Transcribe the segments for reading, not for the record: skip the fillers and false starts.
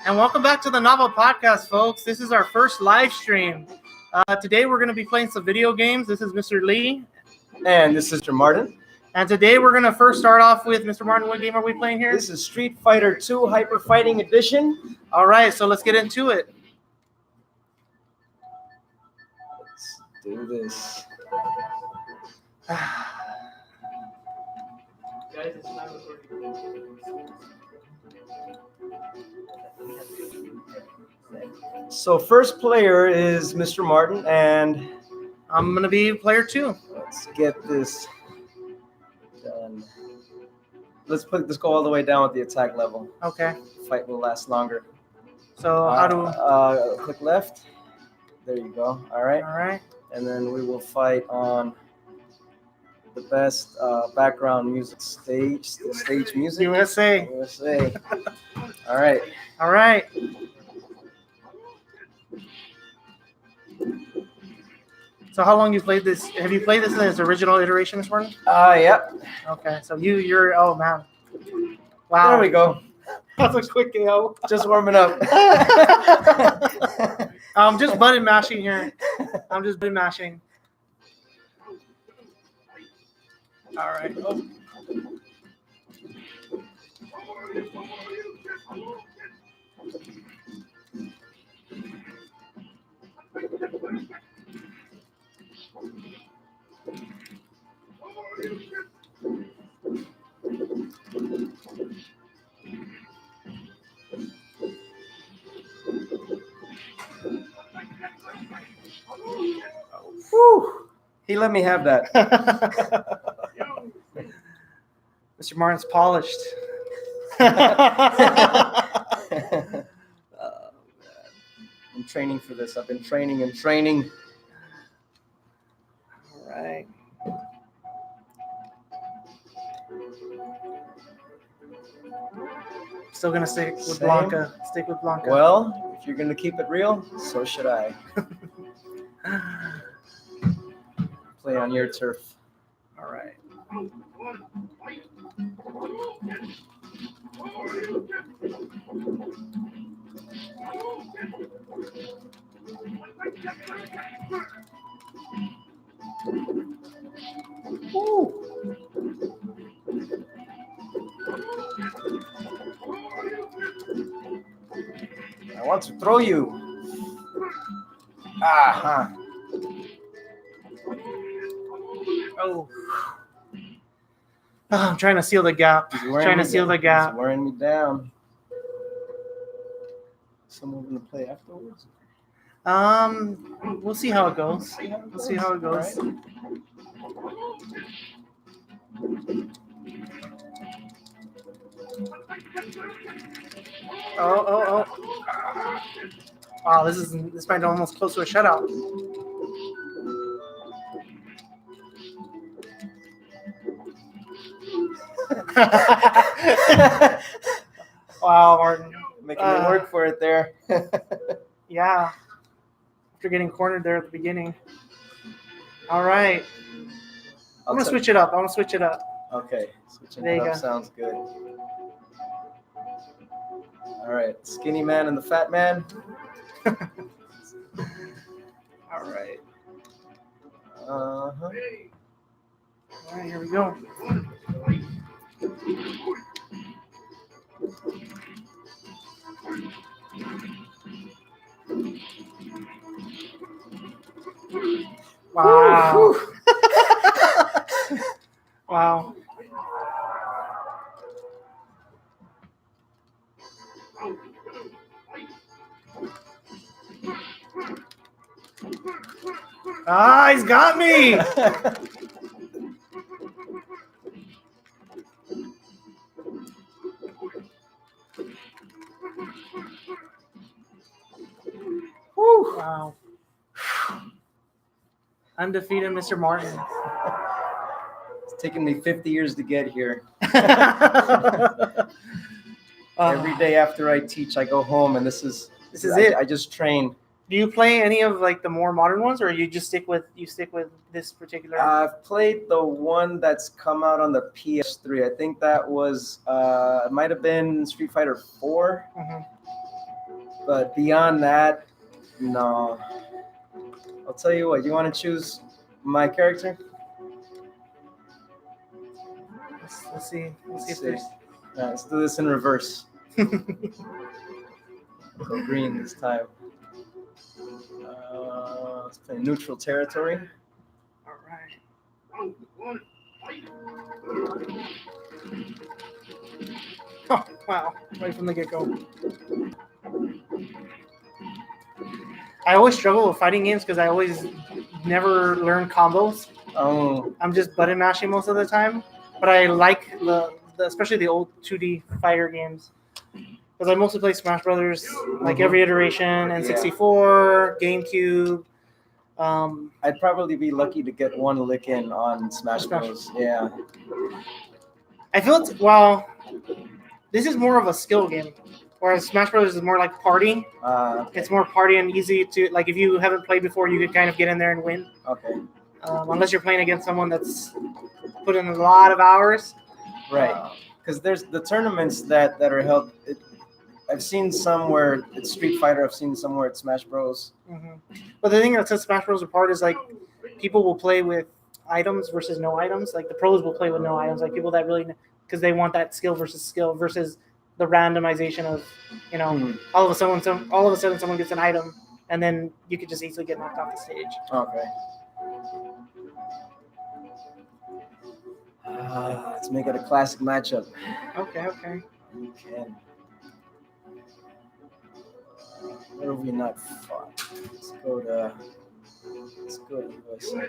And welcome back to the NAVA podcast, folks. This is our first live stream. Today we're going to be playing some video games. This is Mr. Lee. And this is Mr. Martin. And today we're going to first start off with, Mr. Martin, what game are we playing here? This is Street Fighter 2 Hyper Fighting Edition. All right, so let's get into it. Let's do this. So first player is Mr. Martin, and I'm going to be player 2. Let's get this done. Let's go all the way down with the attack level. Okay. Fight will last longer. So how do click left. There you go. All right. All right. And then we will fight on the best background music stage music. USA. All right. All right. So how long you played this? Have you played this in its original iteration this morning? Yeah. Okay. So you're oh man. Wow. There we go. That's a quick KO. Just warming up. I'm just button mashing here. I'm just button mashing. All right. Oh. Whew. He let me have that. Mr. Martin's polished. I'm training for this. I've been training and training. All right. Still gonna stick with Same. Blanca. Stick with Blanca. Well, if you're gonna keep it real, so should I. Play on your turf. All right. Woo. I want to throw you. Ah, Oh. I'm trying to seal the gap. He's wearing me down. Someone gonna play afterwards? We'll see how it goes. We'll see how it goes. Right. Oh. Wow, this might be almost close to a shutout. Wow, Martin. Making me work for it there. Yeah. After getting cornered there at the beginning. All right. I'm going to switch it up. Okay. Switching There it you up go. sounds good. All right. Skinny man and the fat man. All right. Uh-huh. All right, here we go. Wow. Wow. Ah, he's got me. Woo. Wow. Undefeated Mr. Martin. It's taken me 50 years to get here. Every day after I teach, I go home, and this is it. I just train. Do you play any of like the more modern ones, or you just stick with this particular? I've played the one that's come out on the PS3. I think that was it might have been Street Fighter 4, Mhm. but beyond that, no. I'll tell you what. You want to choose my character? Let's see. Let's see if Let's see. there's. Let's do this in reverse. Go green this time. Let's play neutral territory. All right. Oh, wow. Right from the get-go. I always struggle with fighting games because I always never learn combos. Oh, I'm just button mashing most of the time. But I like especially the old 2D fighter games. Because I mostly play Smash Brothers, like every iteration, N64, GameCube. I'd probably be lucky to get one lick in on Smash Bros. Yeah. I feel this is more of a skill game, whereas Smash Bros. Is more like party. Okay. It's more party and easy to, like, if you haven't played before, you could kind of get in there and win. Okay. Unless you're playing against someone that's put in a lot of hours. Right. Because there's the tournaments that are held. I've seen some where it's Street Fighter. I've seen some where it's Smash Bros. Mm-hmm. But the thing that sets Smash Bros. Apart is, like, people will play with items versus no items. Like, the pros will play with no items. Like, people that really, because they want that skill versus the randomization of, all of a sudden someone gets an item, and then you could just easily get knocked off the stage. Okay. Let's make it a classic matchup. Okay. You can. What have we not fought? Let's go to USA.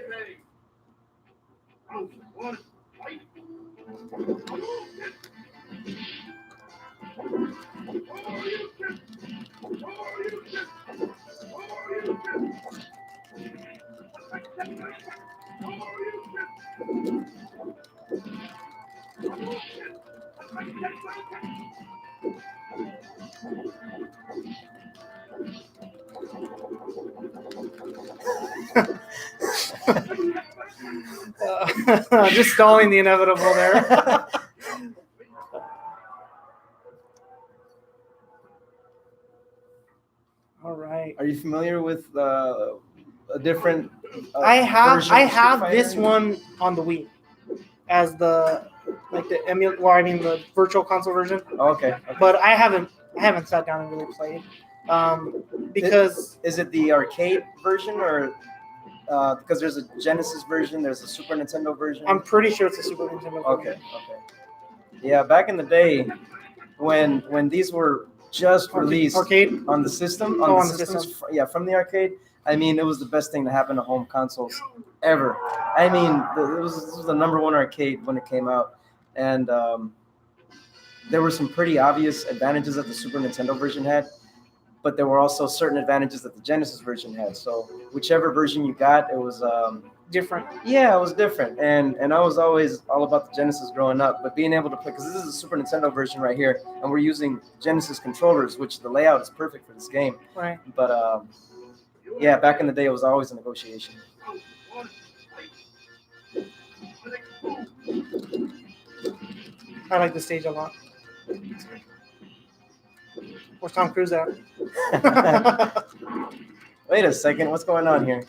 Just stalling the inevitable there. All right. Are you familiar with a different? I have version of Street Fighter? this one on the Wii as the virtual console version. Okay. But I haven't sat down and really played because is it the arcade version or because there's a Genesis version, there's a Super Nintendo version? I'm pretty sure it's a Super Nintendo version. Okay. Yeah, back in the day when these were just released arcade on the system, on the systems. Yeah, from the arcade. I mean, it was the best thing to happen to home consoles ever. I mean, this was the number one arcade when it came out, and there were some pretty obvious advantages that the Super Nintendo version had, but there were also certain advantages that the Genesis version had. So whichever version you got, it was different. Yeah, it was different, and I was always all about the Genesis growing up. But being able to play, because this is a Super Nintendo version right here, and we're using Genesis controllers, which the layout is perfect for this game. Right. But yeah, back in the day, it was always a negotiation. I like the stage a lot. Where's Tom Cruise at? Wait a second, what's going on here?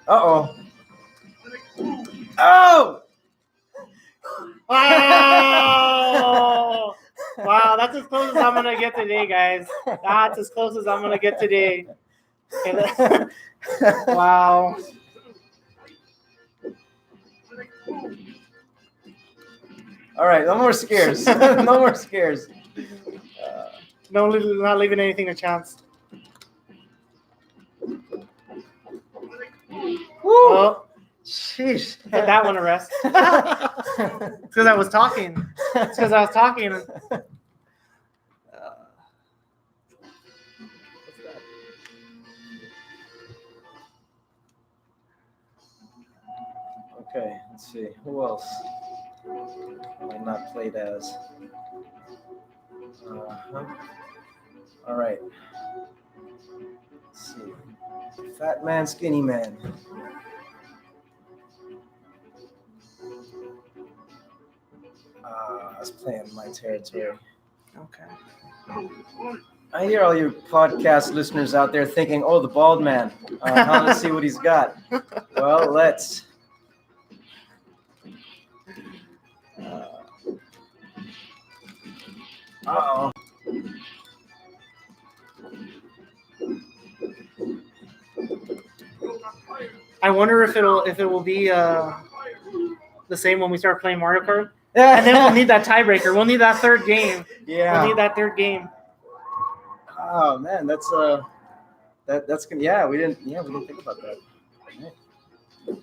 Uh-oh. Oh! Wow! Wow, that's as close as I'm gonna get today, guys. That's as close as I'm gonna get today. Wow. All right, no more scares. No more scares. Not leaving anything to chance. Woo! Oh, Sheesh. put that one to rest. It's because I was talking. Okay, let's see. Who else have I not played as? Uh-huh. All right. Let's see. Fat man, skinny man. I was playing my territory. Okay. I hear all you podcast listeners out there thinking, "Oh, the bald man. Let's see what he's got." Well, let's. Uh-oh. I wonder if it will be the same when we start playing Mario Kart. And then we'll need that tiebreaker. We'll need that third game. Yeah. We'll need that third game. Oh man, that's gonna. Yeah, we didn't think about that. Right.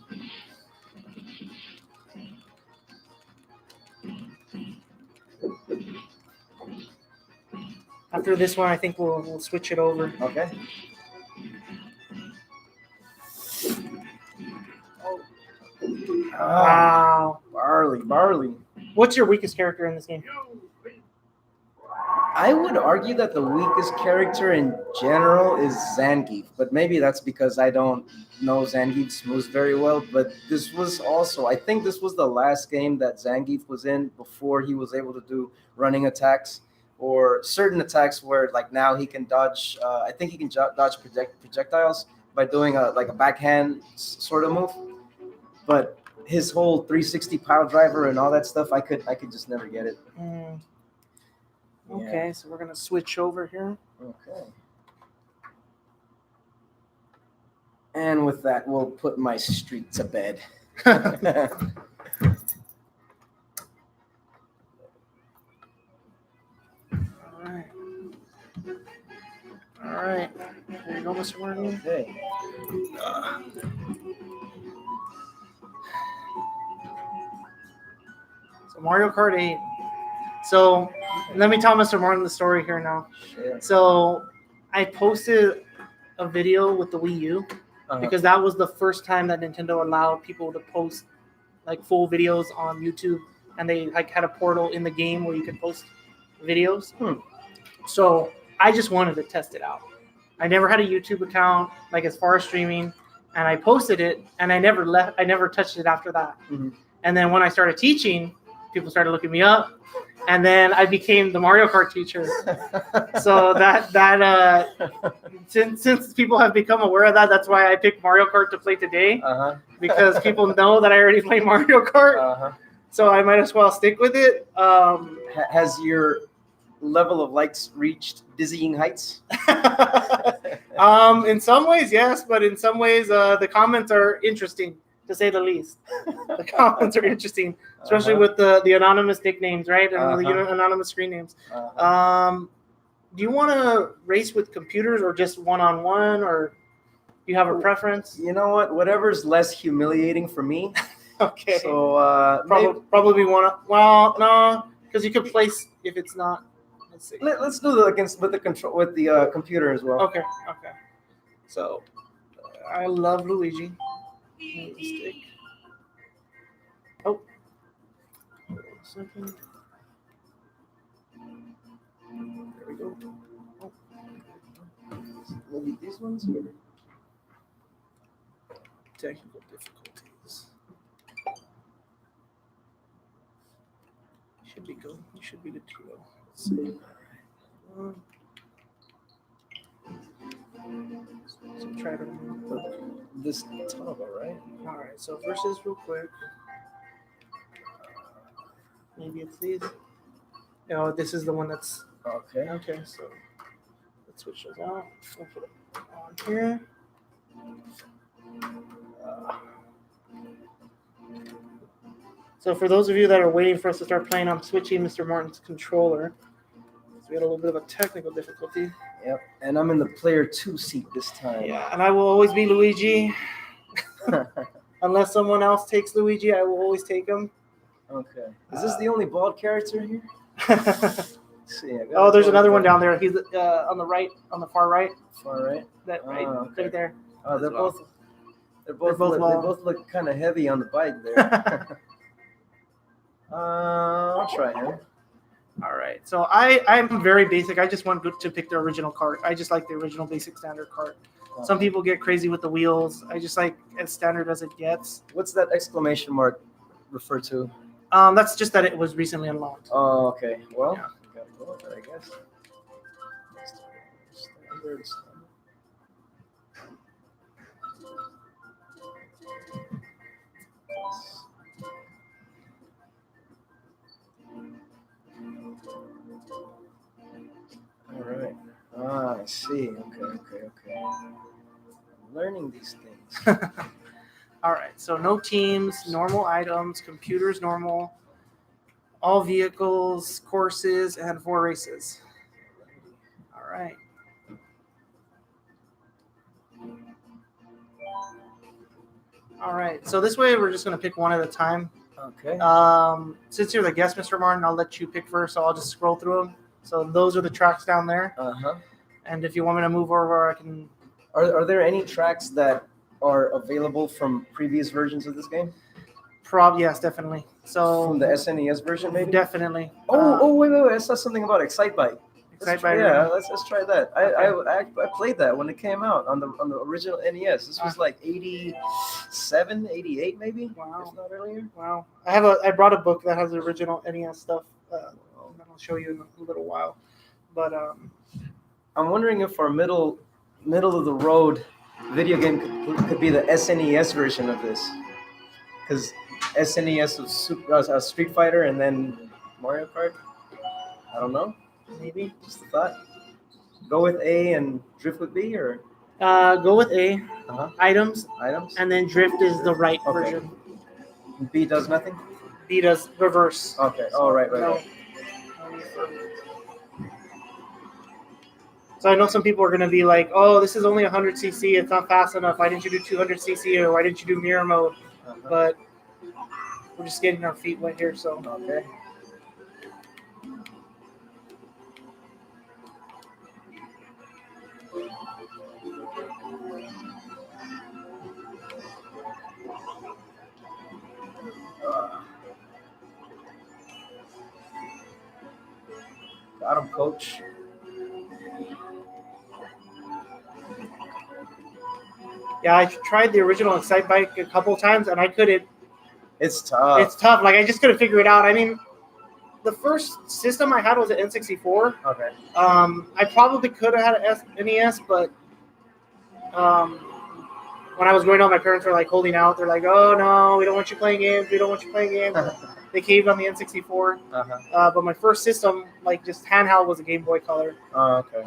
After this one, I think we'll switch it over. Okay. Wow. Barley. What's your weakest character in this game? I would argue that the weakest character in general is Zangief, but maybe that's because I don't know Zangief's moves very well. But this was also, I think this was the last game that Zangief was in before he was able to do running attacks or certain attacks where like now he can dodge. I think he can dodge projectiles by doing a backhand sort of move. But his whole 360 pile driver and all that stuff, I could just never get it. Okay, Yeah. so we're gonna switch over here. Okay. And with that, we'll put my streak to bed. All right. There you go, Mr. Martin. Okay. So Mario Kart 8. So let me tell Mr. Martin the story here now. Sure. So I posted a video with the Wii U because that was the first time that Nintendo allowed people to post like full videos on YouTube, and they like had a portal in the game where you could post videos. So I just wanted to test it out. I never had a YouTube account like as far as streaming, and I posted it, and I never touched it after that. Mm-hmm. And then when I started teaching, people started looking me up, and then I became the Mario Kart teacher. So that since people have become aware of that, that's why I picked Mario Kart to play today, because people know that I already play Mario Kart. So I might as well stick with it. Has your level of likes reached dizzying heights? In some ways, yes, but in some ways, the comments are interesting, to say the least. The comments are interesting, especially with the anonymous nicknames, right? And the anonymous screen names. Do you want to race with computers or just one-on-one, or do you have a preference? You know what? Whatever's less humiliating for me. Okay. So probably one. Well, no, because you could place if it's not. Let's see. Let's do the computer as well. Okay. So I love Luigi. Stick. Oh. Hold on a second. There we go. Oh. Maybe these ones here. Technical difficulties. Should be good. You should be good to go. Let's see. All right. So try to remove This toggle, right? All right. So versus real quick. Maybe it's these. No, this is the one that's Okay. okay. So let's switch those out. We'll put it on here. So for those of you that are waiting for us to start playing, I'm switching Mr. Martin's controller. So we had a little bit of a technical difficulty. Yep. And I'm in the player 2 seat this time. Yeah, and I will always be Luigi. Unless someone else takes Luigi, I will always take him. Okay. Is this the only bald character here? Let's see. Oh, there's another one down there. He's on the right, on the far right. Far right. That right, okay. right there. Oh, they're well. both. They both look kind of heavy on the bike there. I'll try him. All right. So I'm very basic. I just want to pick the original cart. I just like the original basic standard cart. Some people get crazy with the wheels. I just like as standard as it gets. What's that exclamation mark refer to? That's just that it was recently unlocked. Oh, okay. Well, Yeah. gotta go with that, I guess. Standard. All right. I see. Okay. I'm learning these things. All right. So no teams, normal items, computers normal, all vehicles, courses, and 4 races. All right. All right. So this way we're just going to pick one at a time. Okay. Since you're the guest, Mr. Martin, I'll let you pick first. So I'll just scroll through them. So those are the tracks down there. And if you want me to move over, I can. Are there any tracks that are available from previous versions of this game? Yes, definitely. So From the SNES version, maybe? Definitely. Wait. I saw something about Excitebike. Let's try that. I played that when it came out on the original NES. This was like 87, 88 maybe. Wow. If not earlier. Wow. I brought a book that has the original NES stuff. That I'll show you in a little while. But I'm wondering if our middle of the road video game could be the SNES version of this, because SNES was Street Fighter and then Mario Kart. I don't know. Maybe. Just a thought. Go with A and drift with B, or go with A. Items. Items. And then drift is the right version. B does nothing. B does reverse. Okay. Oh, right. So I know some people are going to be like, "Oh, this is only 100cc. It's not fast enough. Why didn't you do 200cc, or why didn't you do mirror mode?" But we're just getting our feet wet here, so. Okay. Got him, coach. Yeah, I tried the original Excitebike a couple times, and I couldn't. It's tough. It's tough. Like, I just couldn't figure it out. I mean, the first system I had was an N64. Okay. I probably could have had an NES, but when I was growing up, my parents were like holding out. They're like, "Oh no, we don't want you playing games. We don't want you playing games." They caved on the N64. But my first system, like just handheld, was a Game Boy Color. Oh, okay.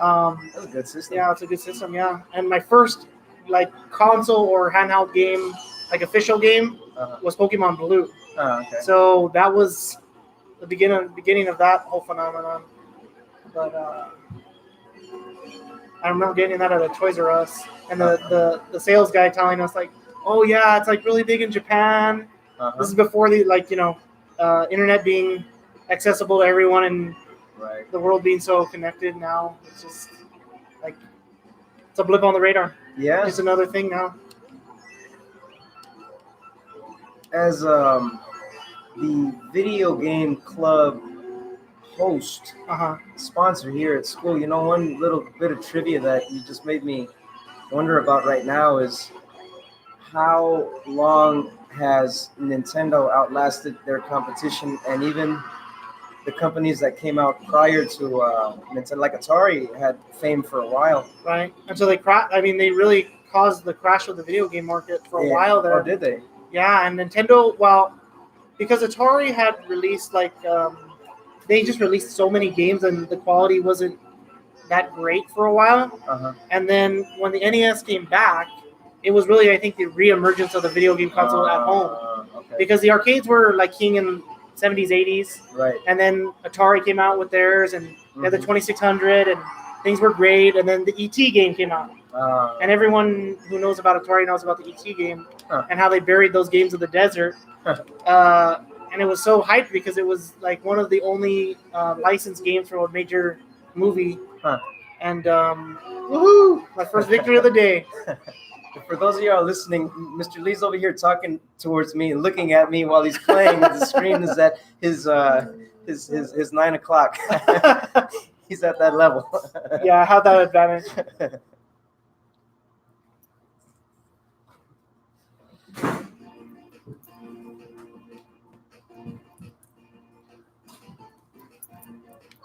That's a good system. Yeah, it's a good system. Yeah, and my first like console or handheld game, like official game, was Pokemon Blue. Oh, okay. So that was the beginning of that whole phenomenon. But I remember getting that at a Toys R Us, and the sales guy telling us like, "Oh yeah, it's like really big in Japan." This is before the internet being accessible to everyone and the world being so connected. Now it's just like it's a blip on the radar. Yeah, it's another thing now. As the video game club host, sponsor here at school, you know, one little bit of trivia that you just made me wonder about right now is how long has Nintendo outlasted their competition, and even the companies that came out prior to Nintendo, like Atari, had fame for a while. Right, and so they they really caused the crash of the video game market for a while there. Or did they? Yeah, and Nintendo, because Atari had released they just released so many games and the quality wasn't that great for a while. And then when the NES came back, it was really, I think, the re-emergence of the video game console at home. Okay. Because the arcades were like king in 70s, 80s. Right. And then Atari came out with theirs, and they had the 2600, and things were great. And then the E.T. game came out. And everyone who knows about Atari knows about the E.T. game and how they buried those games in the desert. And it was so hyped because it was like one of the only licensed games for a major movie. And woohoo! My first victory of the day. For those of y'all listening, Mr. Lee's over here talking towards me and looking at me while he's playing. And the screen is at his 9 o'clock. He's at that level. Yeah, I have that advantage.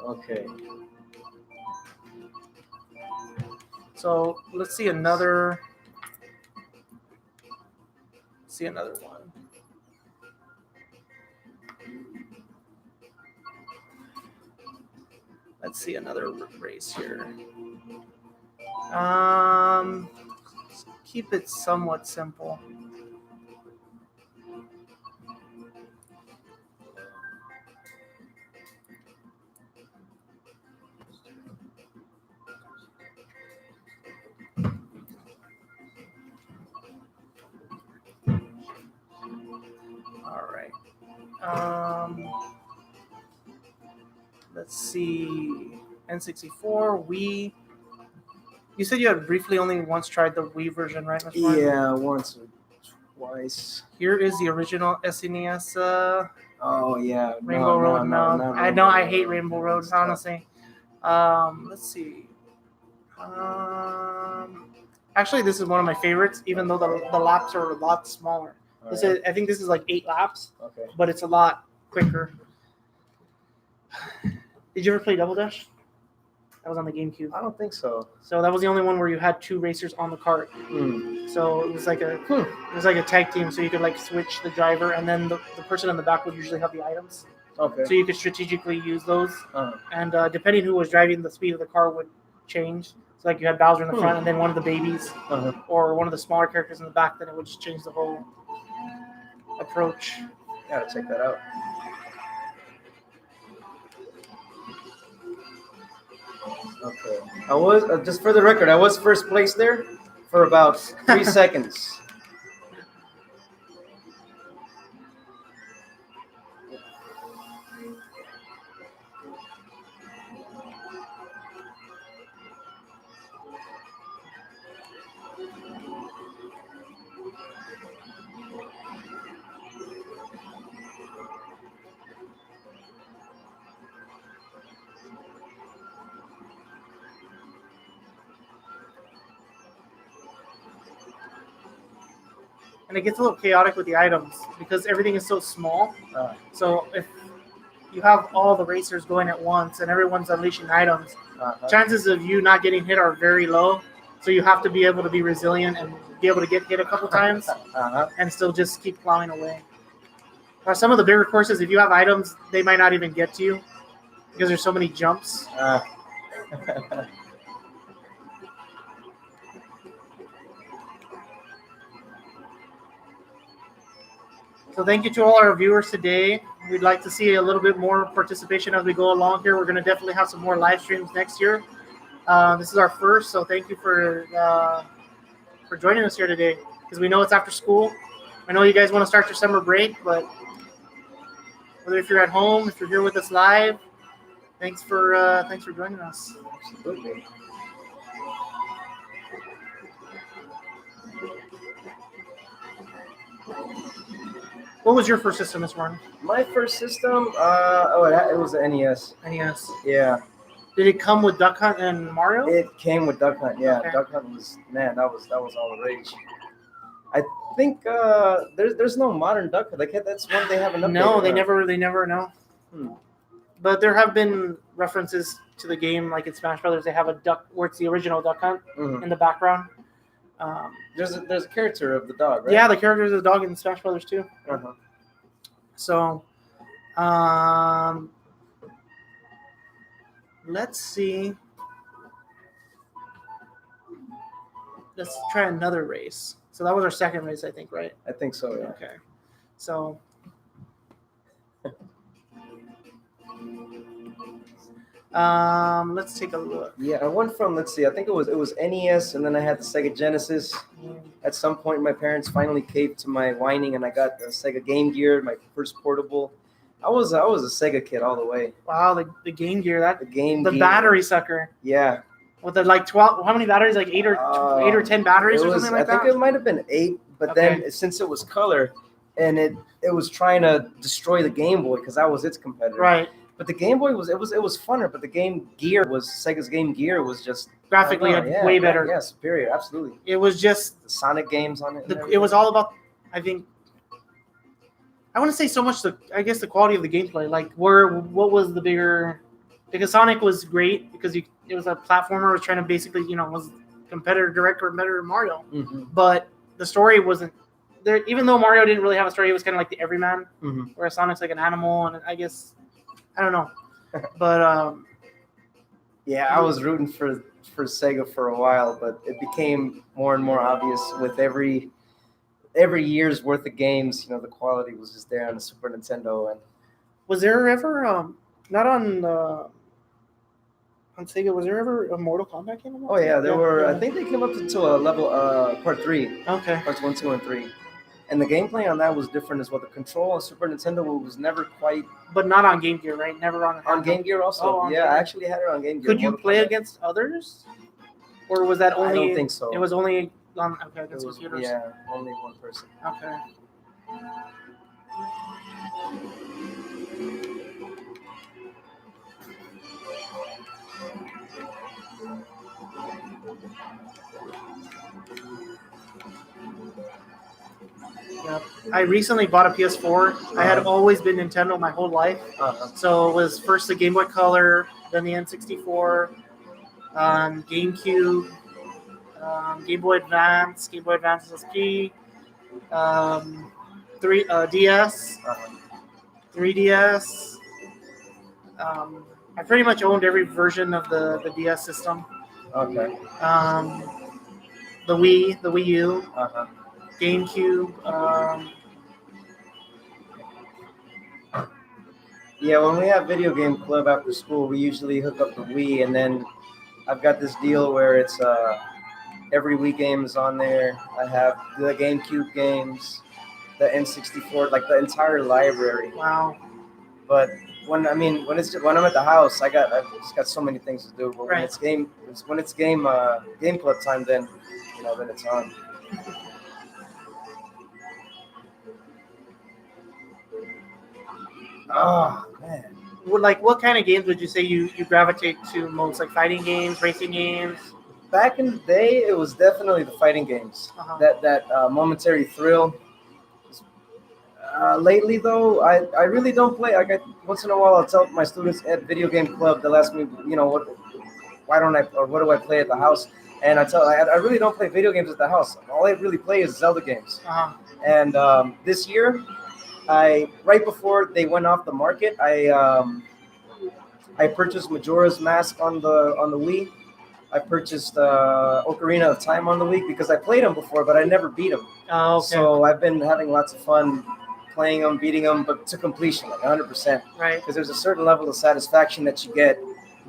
Okay. So let's see another. See another one. Let's see another race here. Keep it somewhat simple. All right. Let's see. N64, Wii. You said you had briefly only once tried the Wii version, right, Mr. Martin? Yeah, once or twice. Here is the original SNES Oh yeah, Rainbow Road. No, not I know I Rainbow hate Road. Rainbow Road, It's tough. honestly. Let's see. Actually, this is one of my favorites, even though the laps are a lot smaller. All This right. is, I think this is like 8 laps, Okay. but it's a lot quicker. Did you ever play Double Dash? That was on the GameCube. I don't think so. So that was the only one where you had 2 racers on the cart. So it was like a tag team. So you could like switch the driver, and then the person in the back would usually have the items. Okay. So you could strategically use those, Uh-huh. and depending who was driving, the speed of the car would change. So like you had Bowser in the front, and then one of the babies, Uh-huh. or one of the smaller characters in the back. Then it would just change the whole approach. Gotta check that out. Okay. I was just for the record, I was first place there for about 3 seconds. And it gets a little chaotic with the items because everything is so small. Uh, So if you have all the racers going at once and everyone's unleashing items, uh-huh. chances of you not getting hit are very low. So you have to be able to be resilient and be able to get hit a couple times Uh-huh. and still just keep plowing away. Some of the bigger courses, if you have items, they might not even get to you because there's so many jumps. So thank you to all our viewers today. We'd like to see a little bit more participation as we go along here. We're going to definitely have some more live streams next year. This is our first, so thank you for joining us here today, because we know it's after school. I know you guys want to start your summer break, but whether if you're at home, if you're here with us live, thanks for joining us. Absolutely. What was your first system, Mr. Martin? My first system, it was an NES. NES. Yeah, Did it come with Duck Hunt and Mario? it came with Duck Hunt. Yeah, Okay. Duck Hunt was that was all the rage. I think there's no modern Duck Hunt. That's one they haven't updated. No, they huh? never know. Hmm. But there have been references to the game, like in Smash Brothers, they have a duck where it's the original Duck Hunt Mhm. in the background. There's a character of the dog, right? Yeah, the character is a dog in Smash Brothers too. Uh-huh. So, let's see. Let's try another race. So that was our second race, I think, right? I think so. Yeah. Okay. So. Let's take a look. Yeah, I went from I think it was NES, and then I had the Sega Genesis. At some point, my parents finally caved to my whining, and I got the Sega Game Gear, my first portable. I was a Sega kid all the way. Wow, the Game Gear, The Game the Gear. battery sucker. Yeah, with the like 12. How many batteries? Like 8 or 10 batteries or something like I that. think it might have been 8, but then since it was color, and it was trying to destroy the Game Boy because that was its competitor. Right. But the Game Boy was funner. But the Game Gear Sega's Game Gear was just Graphically way better. Yeah, superior, absolutely. It was just the Sonic games on it. It was all about, I think. I want to say so much the quality of the gameplay. Like what was the bigger? Because Sonic was great because it was a platformer. It was trying to basically was competitor to Mario. Mm-hmm. But the story wasn't there. Even though Mario didn't really have a story, it was kind of like the everyman. Mm-hmm. Whereas Sonic's like an animal, and I guess I don't know. But yeah, I was rooting for Sega for a while, but it became more and more obvious with every year's worth of games. The quality was just there on the Super Nintendo. And was there ever not on Sega? Was there ever a Mortal Kombat game? Oh yeah, there were. Yeah. I think they came up to a level part 3. Okay. Parts 1, 2, and 3. And the gameplay on that was different as well. The control on Super Nintendo was never quite. But not on Game Gear, right? Never on. On Game Gear also. Oh, yeah, I actually had it on Game Gear. Could you play against others, or was that only? I don't think so. It was only on against computers. Yeah, only one person. Okay. Yep. I recently bought a PS4. I had always been Nintendo my whole life. So it was first the Game Boy Color, then the N64, GameCube, Game Boy Advance, Game Boy Advance SP, 3DS, 3DS. I pretty much owned every version of the DS system. Okay. The Wii U. GameCube. Yeah, when we have video game club after school, we usually hook up the Wii, and then I've got this deal where it's every Wii game is on there. I have the GameCube games, the N64, like the entire library. Wow. But when I'm at the house, I've just got so many things to do. But when it's game club time, then then it's on. Oh man! Like, what kind of games would you say you gravitate to most? Like fighting games, racing games? Back in the day, it was definitely the fighting games. That momentary thrill. Lately, though, I really don't play. Once in a while, I'll tell my students at video game club, they'll ask me, what do I play at the house? And I really don't play video games at the house. All I really play is Zelda games. And this year, right before they went off the market, I purchased Majora's Mask on the Wii. I purchased Ocarina of Time on the Wii because I played them before, but I never beat them. Oh, okay. So I've been having lots of fun playing them, beating them, but to completion, like 100%. Right. Because there's a certain level of satisfaction that you get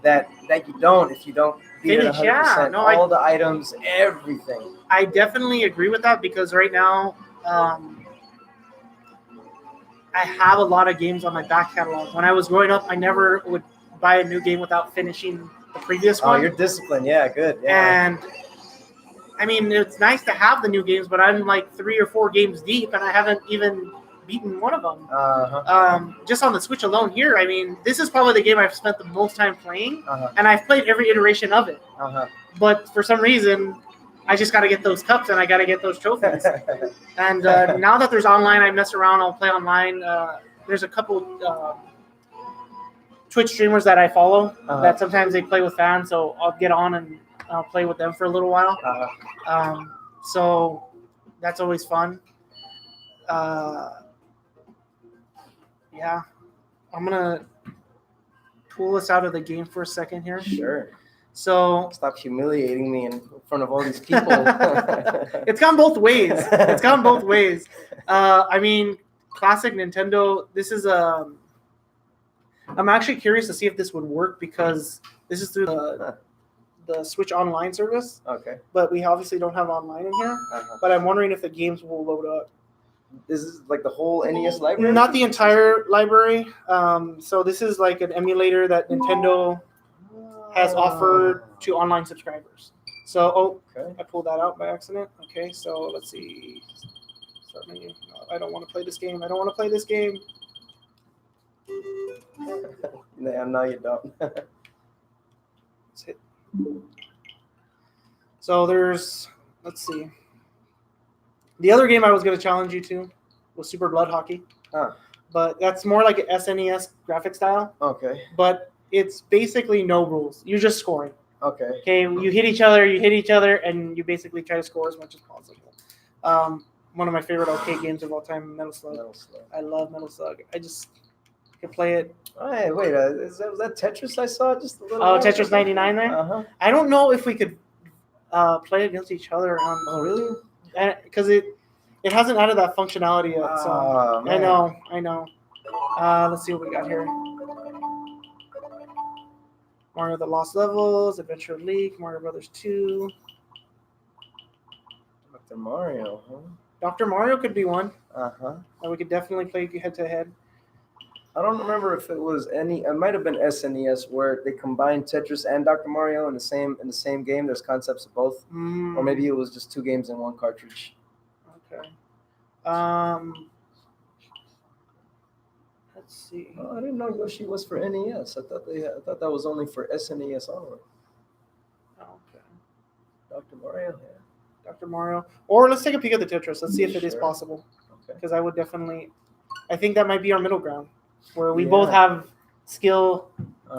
that you don't if you don't beat it 100%. Yeah. No, all the items, everything. I definitely agree with that because right now I have a lot of games on my back catalog. When I was growing up, I never would buy a new game without finishing the previous one. Oh, you're disciplined. Yeah, good. Yeah. And I mean, it's nice to have the new games, but I'm like 3 or 4 games deep, and I haven't even beaten one of them. Just on the Switch alone here, I mean, this is probably the game I've spent the most time playing, and I've played every iteration of it. But for some reason, I just got to get those cups, and I got to get those trophies. And now that there's online, I mess around. I'll play online. There's a couple Twitch streamers that I follow that sometimes they play with fans, so I'll get on and I'll play with them for a little while. So that's always fun. Yeah, I'm gonna pull us out of the game for a second here. Sure. So stop humiliating me in front of all these people. It's gone both ways. I mean, classic Nintendo. This is I'm actually curious to see if this would work because this is through the Switch Online service. Okay. But we obviously don't have online in here. But I'm wondering if the games will load up. This is like the whole NES library? Not the entire library. So this is like an emulator that Nintendo. has offered to online subscribers. So, Okay. I pulled that out by accident. Okay, so let's see. Start menu. No, I don't want to play this game. I don't want to play this game. Yeah, no, you don't. Let's hit. So let's see. The other game I was going to challenge you to was Super Blood Hockey. Huh. But that's more like an SNES graphic style. Okay. But it's basically no rules. You're just scoring. Okay. Okay, you hit each other, and you basically try to score as much as possible. One of my favorite arcade games of all time, Metal Slug. Metal Slug. I love Metal Slug. I just could play it. Hey, wait, was that Tetris I saw just a little? Oh, Tetris 99 there? Uh-huh. I don't know if we could play against each other on. Oh, really? Because it hasn't added that functionality yet. So Oh, man. I know. Let's see what we got here. Mario the Lost Levels, Adventure League, Mario Brothers 2. Dr. Mario, huh? Dr. Mario could be one. Uh-huh. And we could definitely play head to head. I don't remember if it was it might have been SNES where they combined Tetris and Dr. Mario in the same game. There's concepts of both. Or maybe it was just 2 games in 1 cartridge. Okay. Let's see. Oh, I didn't know Yoshi was for NES. I thought that was only for SNES onward. Okay. Dr. Mario, yeah. Dr. Mario. Or let's take a peek at the Tetris. Let's see if it is Sure. possible. Okay. Because I think that might be our middle ground, where we both have skill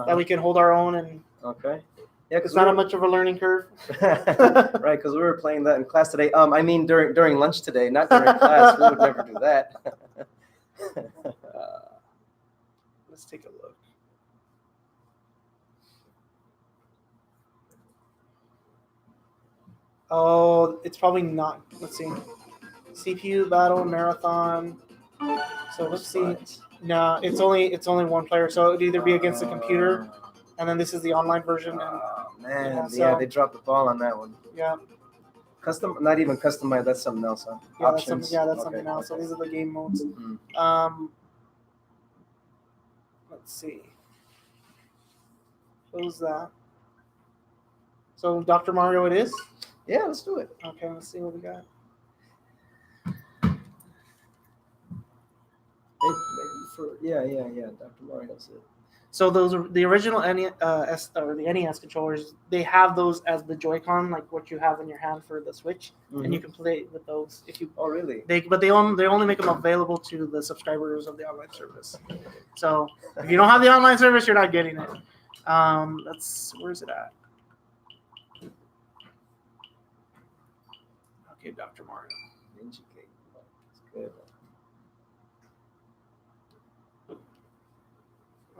that we can hold our own, and okay. Yeah, because it's not much of a learning curve. Right, because we were playing that in class today. I mean during lunch today, not during class. We would never do that. Let's take a look. Oh, it's probably not. Let's see. CPU battle marathon. So let's see. No, it's only one player. So it'd either be against the computer, and then this is the online version. And Man, yeah, they dropped the ball on that one. yeah, Not even customized. That's something else, huh? yeah, Options. that's something else. So these are the game modes. Mm. Let's see. Close that. So Dr. Mario, it is. Yeah, let's do it. Okay, let's see what we got. Yeah. Dr. Mario's it. So those are the original NES or the NES controllers. They have those as the Joy-Con, like what you have in your hand for the Switch, and you can play with those if you. Oh, really? They only make them available to the subscribers of the online service. So if you don't have the online service, you're not getting it. Where's it at? Okay, Dr. Mario. Ninja Cake. It's good.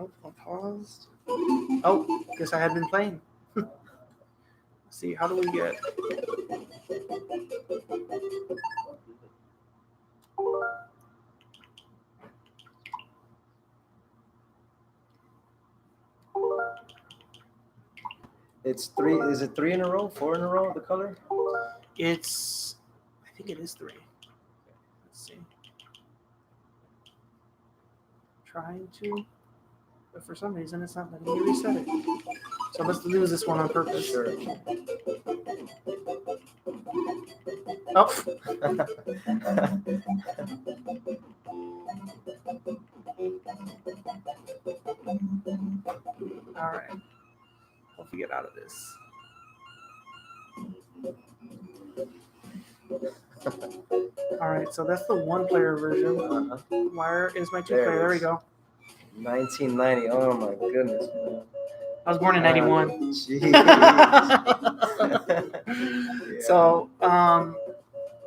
Oh, I paused. Oh, guess I had been playing. Let's see, how do we get? It's 3. Is it 3 in a row? 4 in a row? The color? I think it is 3. Let's see. Trying to, but for some reason it's not letting me reset it. So let's lose this one on purpose. Sure. Oh. All right. Hope we get out of this. All right, so that's the 1-player version. Where is my 2-player? There we go. 1990. Oh my goodness, man. I was born in 91. Jeez. Yeah. So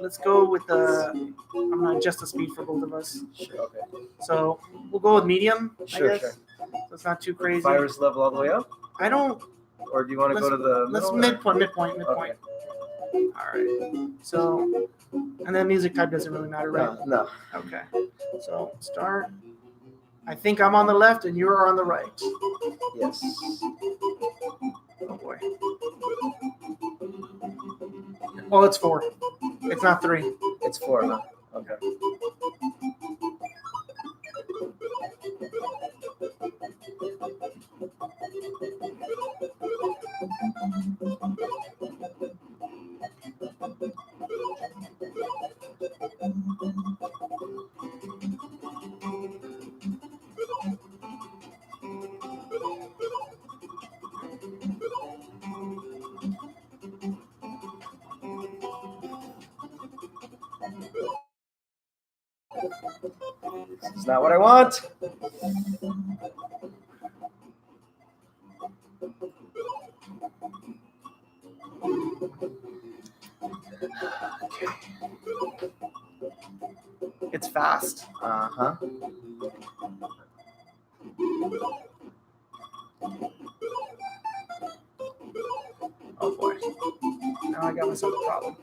let's go with I'm gonna adjust the speed for both of us. Sure. Okay. So we'll go with medium, Sure. I guess. So it's not too crazy. Virus level all the way up? I don't. Or do you want to go to the Let's middle, midpoint. Okay. All right. So, and then music type doesn't really matter, right? No. Okay. So start. I think I'm on the left and you are on the right. Yes. Oh boy. Oh, it's 4. It's not 3. It's 4, huh? Okay. This is not what I want. It's fast. Uh-huh. Oh boy. Now I got myself a problem.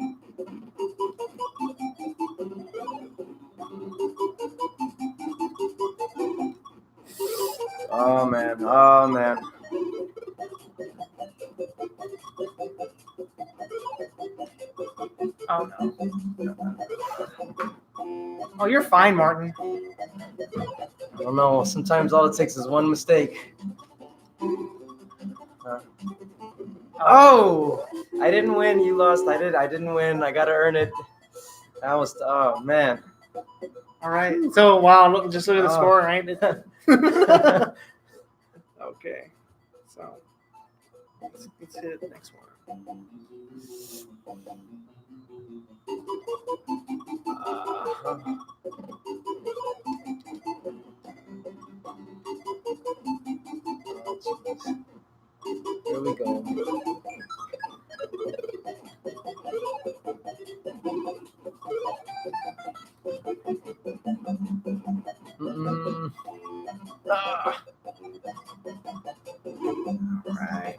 Oh man. Oh man. Oh no. Oh, you're fine, Martin. I don't know. Sometimes all it takes is one mistake. Oh, I didn't win. You lost. I didn't win. I gotta earn it. That was. Oh man. All right. So wow, look, just look at the Oh. score, right? Okay. So let's hit the next one. Here we go. Mm-mm. Ah. All right.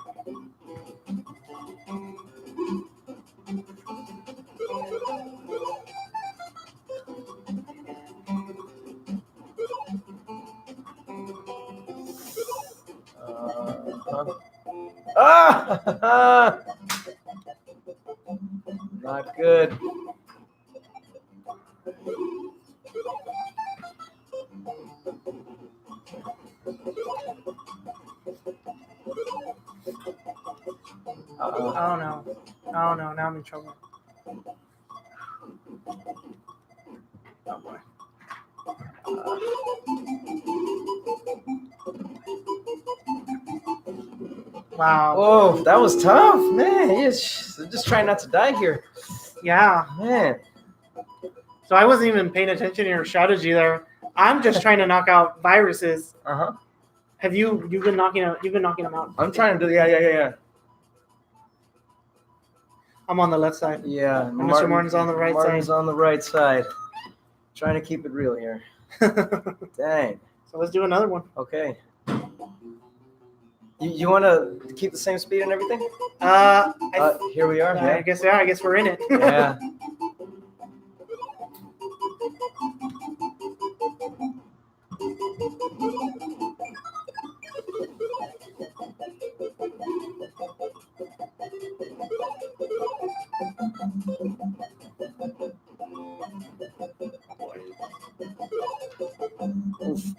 Ah! Not good. Uh-oh. Oh no. Oh no. Now I'm in trouble. Oh boy. Wow. Oh, that was tough, man. Just trying not to die here, Yeah. man. So I wasn't even paying attention to your strategy there. I'm just trying to knock out viruses. Uh-huh. Have you've been knocking them out? I'm trying to do. Yeah. I'm on the left side. Yeah. And Mr. Martin's on the right Martin's side. on the right side. Trying to keep it real here. Dang. So let's do another one. Okay. You want to keep the same speed and everything? Here we are. I guess we're in it. Yeah.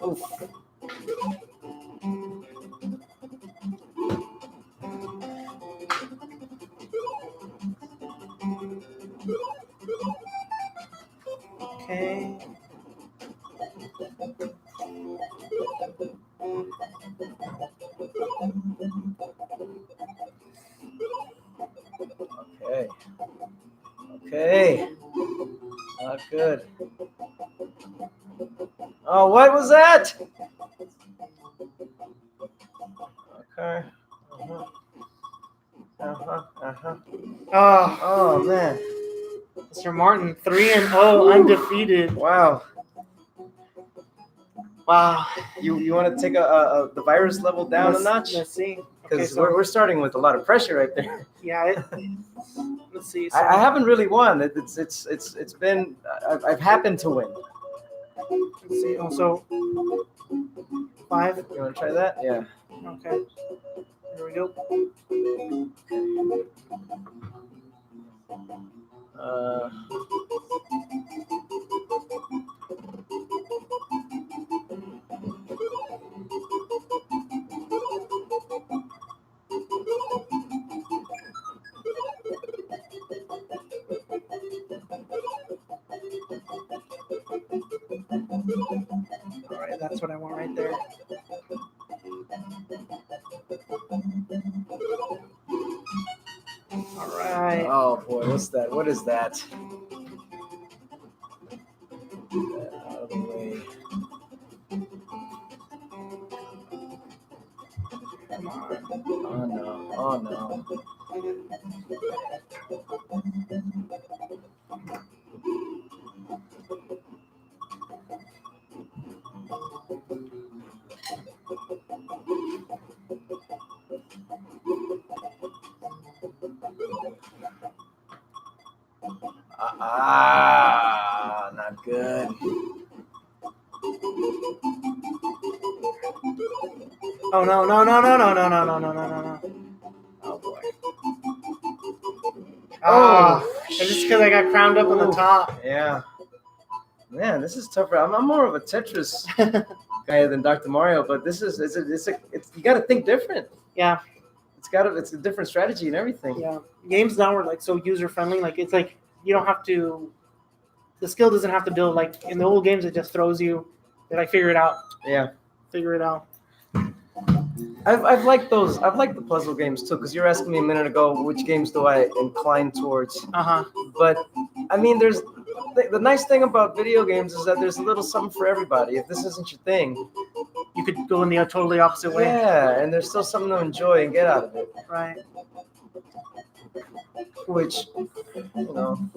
Oof. Okay. Okay. Not good. Oh, what was that? Okay. Oh, Oh man. Mr. Martin, 3-0, undefeated. Wow. Wow. You want to take the virus level down a notch? Let's see. Because we're starting with a lot of pressure right there. Yeah. Let's see. So, I haven't really won. It's been I've happened to win. Let's see. Also, 5. You want to try that? Yeah. Okay. Here we go. All right, that's what I want right there. All right. Oh boy, what's that? What is that? Oh no. Oh no. Not good. Oh no, no, no, no, no, no, no, no, no, no, no, no. Oh boy. Ah, it's just because I got crowned up on the Oof. top. Yeah. Man, this is tougher. I'm more of a Tetris guy than Dr. Mario, but this is it's you got to think different. Yeah, It's a different strategy and everything. yeah. Games now are like so user friendly. Like it's like you don't have to. The skill doesn't have to build. Like in the old games, it just throws you. They like figure it out. Yeah. Figure it out. I've liked those. I've liked the puzzle games too, because you're asking me a minute ago which games do I incline towards. But I mean, there's the nice thing about video games is that there's a little something for everybody. If this isn't your thing, You could go in the totally opposite way. yeah, and there's still something to enjoy and get out of it. Right. Which, you know,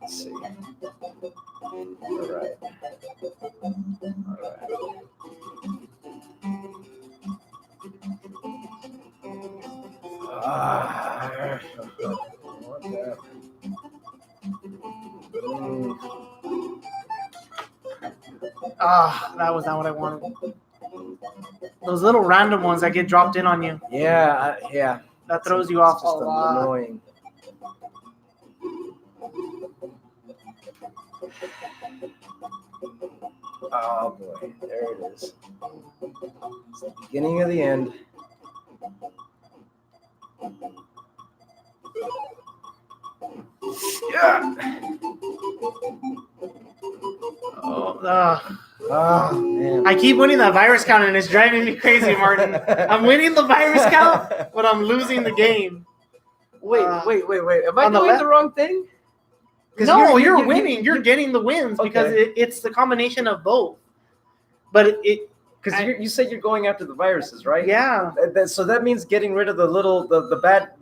let's see. All right. That was not what I wanted. Those little random ones that get dropped in on you. Yeah, yeah. That throws you off It's a just lot. annoying. Oh boy, there it is. It's the beginning of the end. Yeah. Oh man. I keep winning that virus count and it's driving me crazy, Martin. I'm winning the virus count, but I'm losing the game. Wait. Am I on the doing left? the wrong thing? No, you're winning. You're getting the wins because Okay. it's the combination of both. But Because you said you're going after the viruses, right? yeah. So that means getting rid of the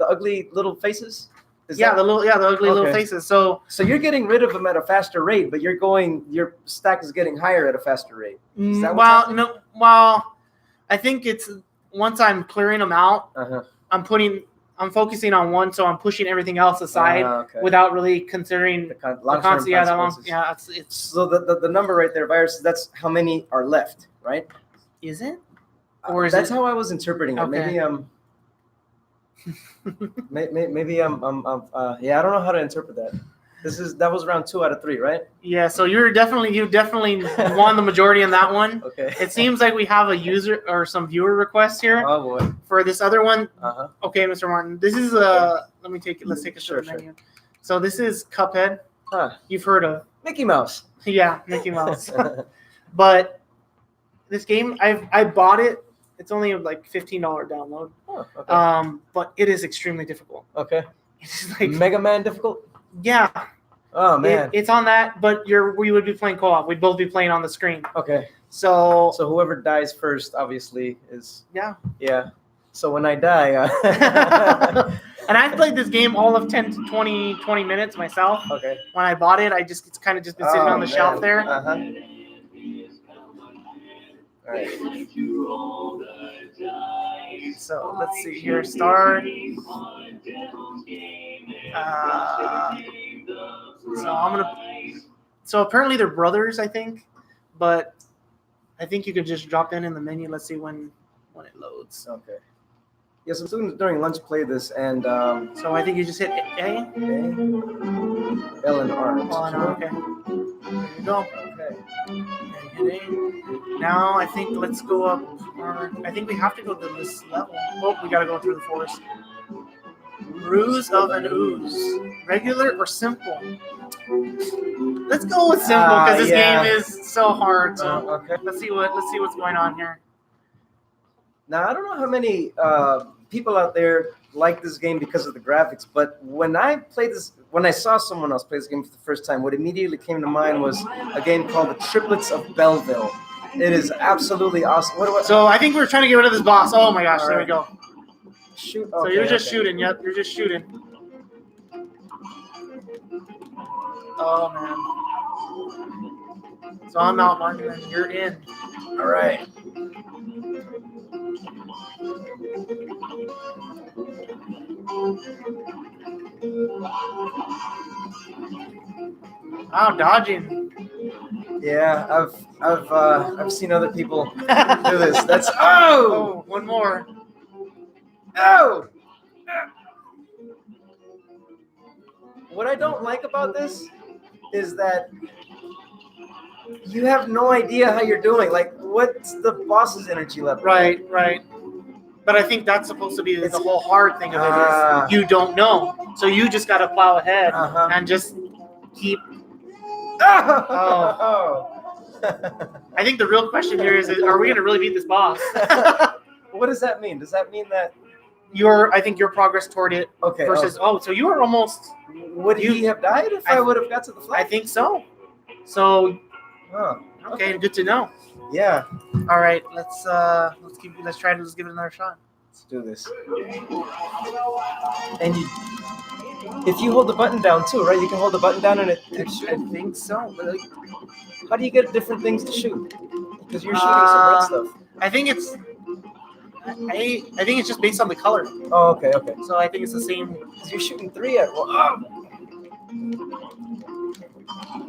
ugly little faces. The ugly little Okay. faces. So you're getting rid of them at a faster rate, but your stack is getting higher at a faster rate. Is that what's happening? I think it's once I'm clearing them out, Uh-huh. I'm focusing on one, so I'm pushing everything else aside Okay. without really considering The the consequences. yeah, It's so the number right there, viruses. That's how many are left, right? is it? Or is that's it? how I was interpreting it. Okay. Maybe I'm yeah, I don't know how to interpret that. That was round 2 out of 3, right? Yeah, so you definitely won the majority in that one. Okay. It seems like we have a user or some viewer request here Oh boy. for this other one. Uh-huh. Okay, Mr. Martin. This is let's take a Sure, short menu. So this is Cuphead. Huh. You've heard of. Mickey Mouse. Yeah, Mickey Mouse. But this game, I bought it. It's only like $15 download. Oh, okay. But it is extremely difficult. Okay. It's like Mega Man difficult? yeah. Oh man. It's on that, but we would be playing co-op. We'd both be playing on the screen. Okay. So whoever dies first, obviously, is yeah. So when I die, and I've played this game all of 10 to 20 minutes myself. Okay. When I bought it, it's kind of just been sitting on the shelf there. Uh-huh. All right. So let's see here. Start. So apparently they're brothers, I think, but I think you could just drop in the menu. Let's see when it loads. Okay. Yes, I'm students during lunch play this, and So I think you just hit A. L and R. Oh, no, okay. There you go. Okay. Now I think let's go up. I think we have to go to this level. Oh, we got to go through the forest. Ruse of an ooze. Regular or simple? Let's go with simple because this game is so hard. So Okay. let's see what's going on here. Now I don't know how many people out there like this game because of the graphics, but when I saw someone else play this game for the first time, what immediately came to mind was a game called The Triplets of Belleville. It is absolutely awesome. What? So I think we're trying to get rid of this boss. Oh my gosh, All there we right. go. Shoot. So Okay, you're just okay. shooting. Yep, you're just shooting. Oh man. So I'm out, Mark, and you're in. All right. Wow, dodging. Yeah, I've seen other people do this. That's oh Oh, one more. oh. What I don't like about this is that you have no idea how you're doing. Like, what's the boss's energy level? Right, right. But I think that's supposed to be the It's- whole hard thing of it Ah. is you don't know. So you just got to plow ahead Uh-huh. and just keep. Oh. I think the real question here is are we going to really beat this boss? What does that mean? Does that mean that I think your progress toward it okay? versus, so you were almost, would he have died if I would have got to the I flag? think so. So, Oh, okay, good to know. yeah. All right, let's give it another shot. Let's do this. And if you hold the button down too, right? You can hold the button down and it I think so. But how do you get different things to shoot? Because you're shooting some red stuff. I think it's just based on the color. Oh, okay. So I think it's the same. Because you're shooting 3 at once.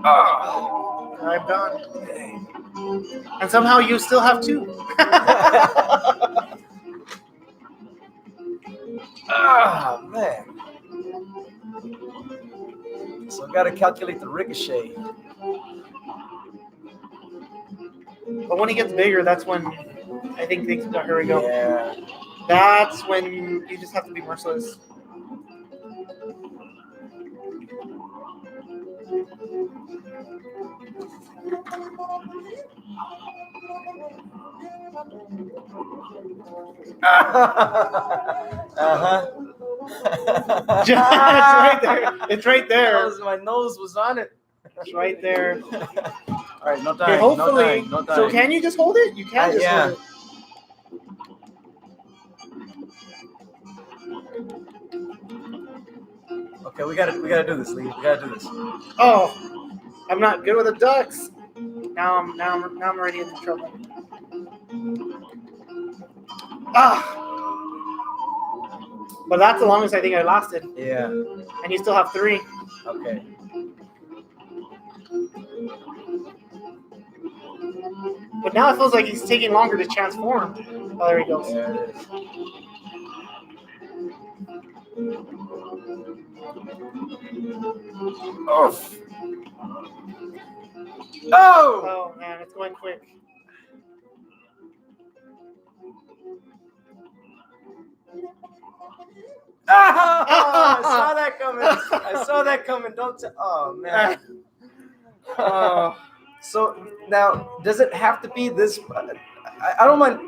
Oh. I'm done. And somehow you still have 2. Ah, man. So I've got to calculate the ricochet. But when he gets bigger, that's when I think things. Here we go. Yeah. That's when you just have to be merciless. It's right there. It's right there. My nose was on it. It's right there. All right, no Okay, dying. hopefully. No dying. So can you just hold it? You can just yeah. hold it. Okay, we gotta do this, Lee. We gotta do this. Oh, I'm not good with the ducks. Now I'm already in trouble. But that's the longest I think I lasted. Yeah. And you still have 3. Okay. But now it feels like he's taking longer to transform. Oh, there he goes. There it is. Oh. Oh. Oh man, it's going quick. Oh, I saw that coming. Don't. Oh man. So now, does it have to be this? I don't mind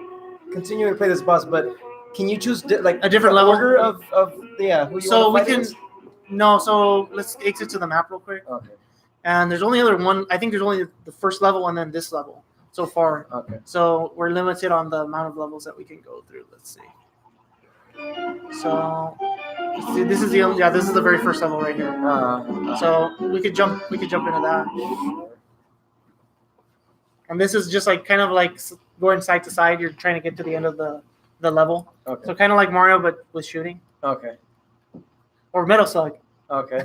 continuing to play this boss, but can you choose like a different level order of who you so want we to fight can. against? No, so let's exit to the map real quick. Okay. And there's only one. I think there's only the first level and then this level so far. Okay. So we're limited on the amount of levels that we can go through. Let's see. So this is the very first level right here. So we could jump into that. And this is just like kind of like going side to side. You're trying to get to the end of the level. Okay. So kind of like Mario, but with shooting. Okay. Or Metal Slug. Okay.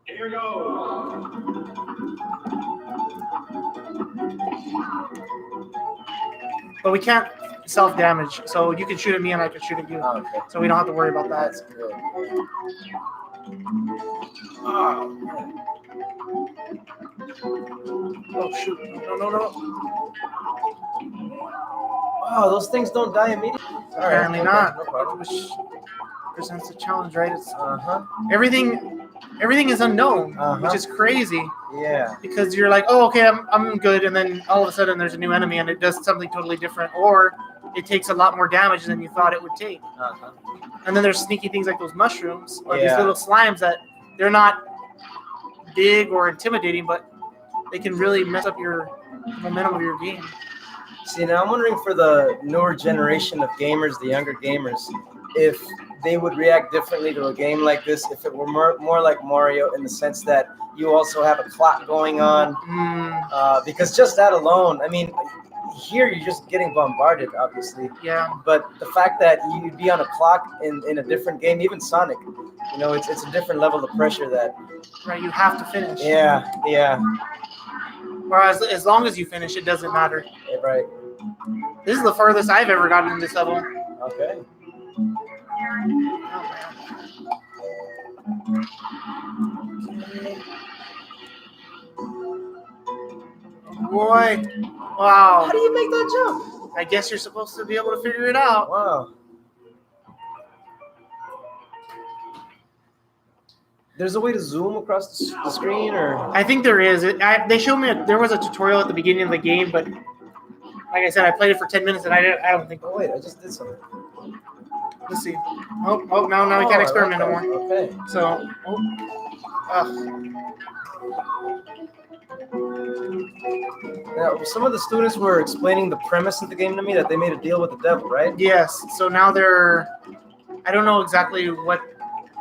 Here we go. But we can't self-damage. So you can shoot at me and I can shoot at you. Okay. So we don't have to worry about that. That's good. Oh, man. Oh, shoot. No. Oh, those things don't die immediately? Apparently Okay, not. No problem. Which presents a challenge, right? It's Uh-huh. everything is unknown, which is crazy Yeah. because you're like, oh, okay, I'm good, and then all of a sudden there's a new enemy and it does something totally different, or it takes a lot more damage than you thought it would take. Uh-huh. And then there's sneaky things like those mushrooms or these Yeah. little slimes that they're not big or intimidating, but they can really mess up your momentum of your game. See, now I'm wondering for the newer generation of gamers, the younger gamers, if they would react differently to a game like this if it were more like Mario in the sense that you also have a clock going on. Because just that alone, I mean, here you're just getting bombarded, obviously. Yeah. But the fact that you'd be on a clock in a different game, even Sonic, it's a different level of pressure that. Right, you have to finish. Yeah. Whereas as long as you finish, it doesn't matter. Yeah, right. This is the furthest I've ever gotten in this level. Okay. Boy, wow. How do you make that jump? I guess you're supposed to be able to figure it out. Wow. There's a way to zoom across the screen, or I think there is. They showed me there was a tutorial at the beginning of the game, but like I said, I played it for 10 minutes and I don't think. Oh wait, I just did something. Let's see. Oh, now we can't experiment no more. Okay. So, Now, some of the students were explaining the premise of the game to me, that they made a deal with the devil, right? yes. So now I don't know exactly what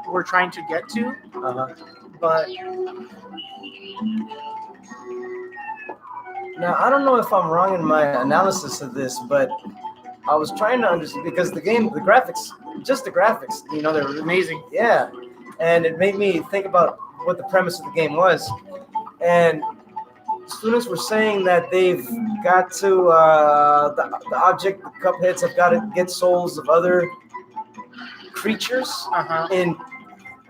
we're trying to get to, but now I don't know if I'm wrong in my analysis of this, but I was trying to understand because the graphics, they're amazing. Yeah, and it made me think about what the premise of the game was, and students were saying that they've got to the object, the cupheads have got to get souls of other creatures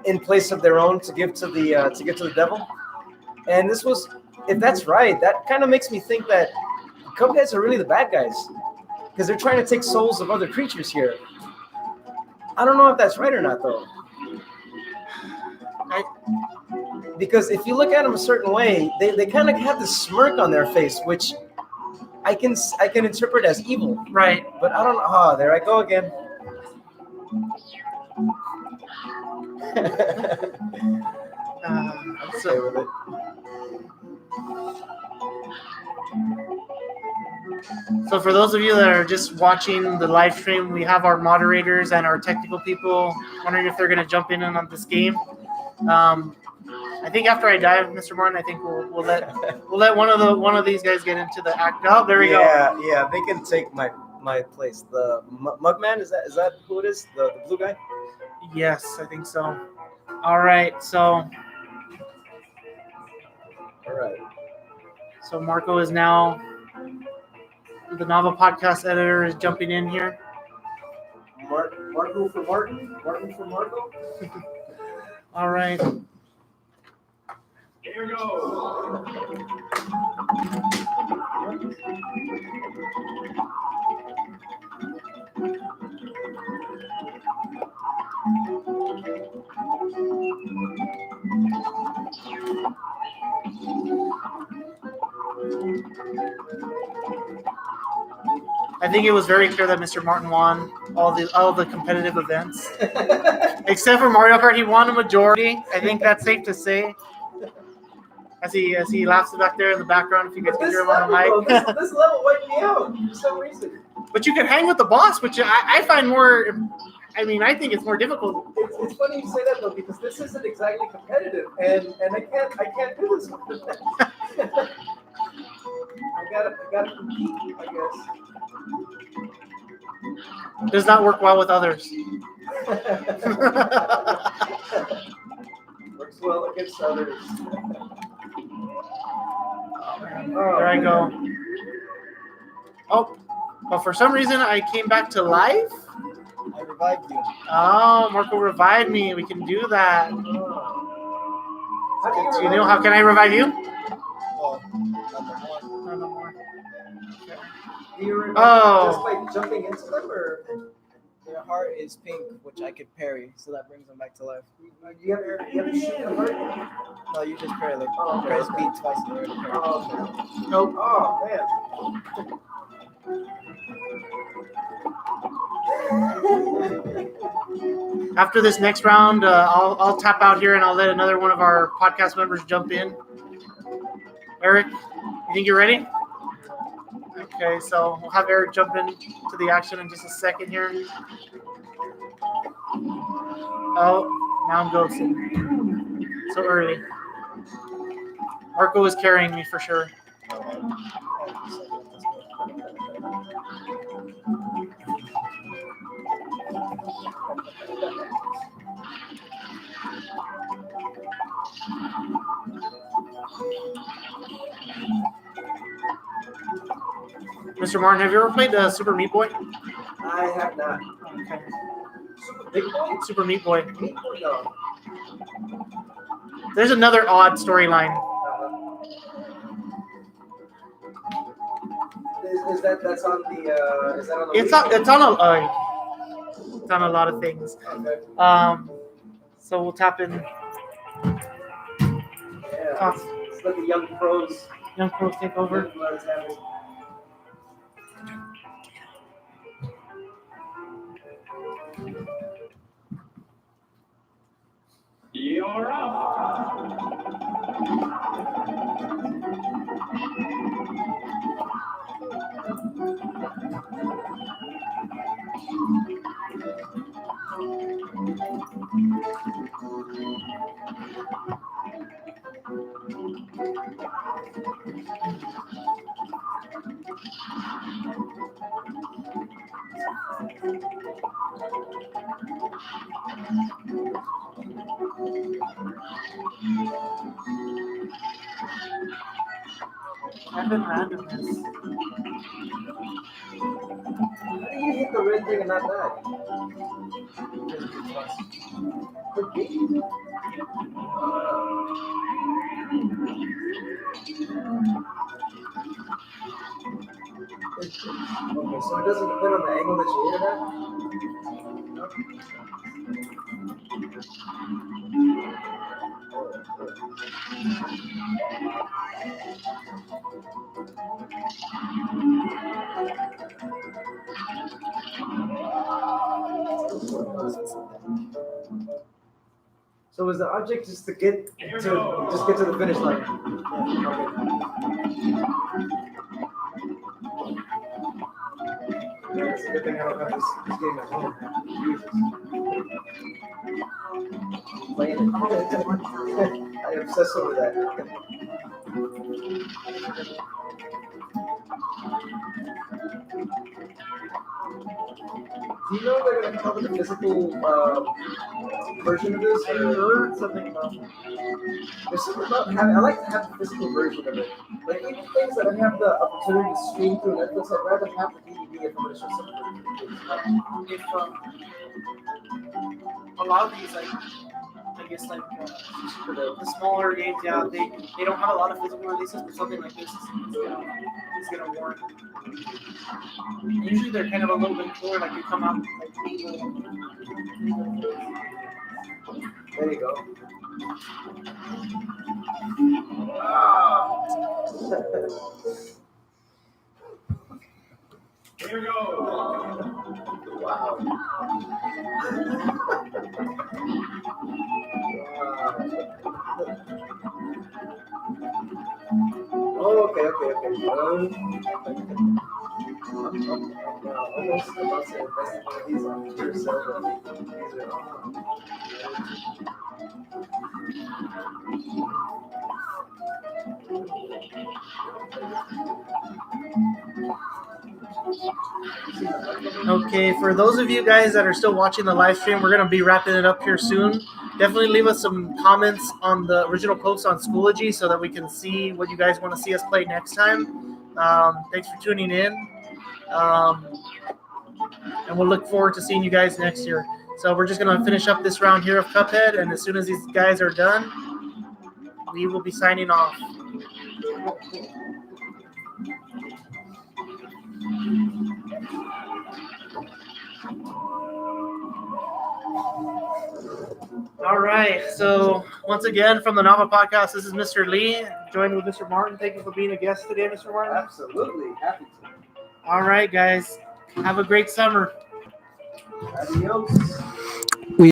in place of their own to give to the devil. And this was, if that's right, that kind of makes me think that cupheads are really the bad guys because they're trying to take souls of other creatures here. I don't know if that's right or not, though. Because if you look at them a certain way, they kind of have this smirk on their face, which I can interpret as evil. Right. But I don't know. Oh, there I go again. I'm okay with it. So for those of you that are just watching the live stream, we have our moderators and our technical people wondering if they're going to jump in on this game. I think after I die, Mr. Martin, I think we'll let one of these guys get into the act. Oh, there we go. Yeah, they can take my place. The Mugman, is that who it is? The blue guy? Yes, I think so. All right, so Marco is now the NAVA podcast editor is jumping in here. Marco for Martin? Martin for Marco? All right. Here we go. I think it was very clear that Mr. Martin won all the competitive events, except for Mario Kart. He won a majority. I think that's safe to say. As he laughs back there in the background, if you guys can hear him on the mic. This level wiped me out for some reason. But you can hang with the boss, which I find more. I mean, I think it's more difficult. It's funny you say that though, because this isn't exactly competitive, and I can't do this one. I gotta compete, I guess. Does not work well with others. Works well against others. There I go. Oh, but for some reason I came back to life. I revived you. Oh, Marco revived me. We can do that. How can I revive you? Well, No more. Okay. Do you revive just by jumping into them, or? Their heart is pink, which I could parry, so that brings them back to life. You ever shoot the heart? No, you just parry, like, Oh, okay. press B twice in order to parry. Oh, okay. Nope. Oh, man. After this next round, I'll tap out here and I'll let another one of our podcast members jump in. Eric, you think you're ready? Okay, so we'll have Eric jump in to the action in just a second here. Oh, now I'm ghosting. So early. Marco is carrying me for sure. Mr. Martin, have you ever played Super Meat Boy? I have not. Okay. Super Big Boy? Super Meat Boy. Meat Boy? No. There's another odd storyline. Is that's on the is that on the It's on a lot of things. Okay. So we'll tap in. Yeah. Talk. Let's let the young pros Young pros take over. let us have it. You're up. Kevin randomness. How do you hit the red thing and not die? Could be. Okay, so it doesn't depend on the angle that you hit it at? So is the object just to get to the finish line? Yeah, it's a good thing I don't have this game at home. Jesus. Playing it. I obsess over that. Do you know if they're going to cover the physical version of this? I heard something about that. There's something about having, I like to have the physical version of it. Like even things that I have the opportunity to stream through Netflix, I'd rather have the DVD if I'm going to show something. If a lot of these, like, I guess, like the smaller games, yeah, they don't have a lot of physical releases, but something like this is gonna warrant. Usually they're kind of a little bit cooler, like you come out like. There you go. Here we go. Wow. Oh, okay. Almost about to invest in one of these on pure silver. Okay, for those of you guys that are still watching the live stream, we're going to be wrapping it up here soon. Definitely leave us some comments on the original post on Schoology so that we can see what you guys want to see us play next time. Thanks for tuning in. And we'll look forward to seeing you guys next year. So we're just going to finish up this round here of Cuphead, and as soon as these guys are done, we will be signing off. All right. So once again, from the NAVA podcast, this is Mr. Lee, joined with Mr. Martin. Thank you for being a guest today, Mr. Martin. Absolutely. Happy to. All right, guys. Have a great summer. Adios.